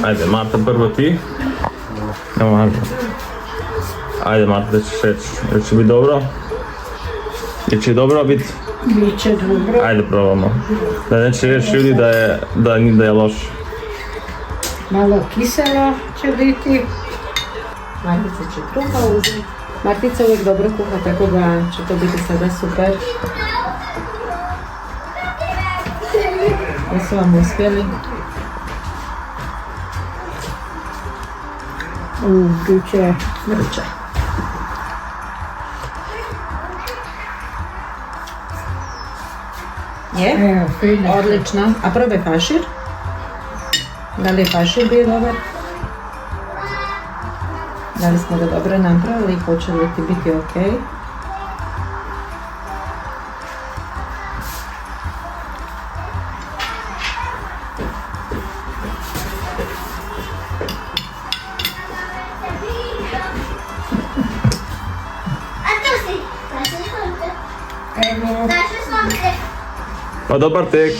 Ajde, Marta, prvo ti. Evo Marta. Ajde Marta, da ćeš reći. Jel će biti dobro? Jel će dobro biti? Biće dobro. Ajde probamo. Da neće reći ljudi da je loš. Malo kiselo će biti. Martica će kruha uzeti. Martica uvijek dobro kuha, tako da će to biti sada super. Da su vam uspjeli. Biće vruće. Je? Odlično. A probaj fašir. Da li je fašir bio dobar? Da li smo ga dobro napravili i hoće li ti biti ok? Pa dobar tek.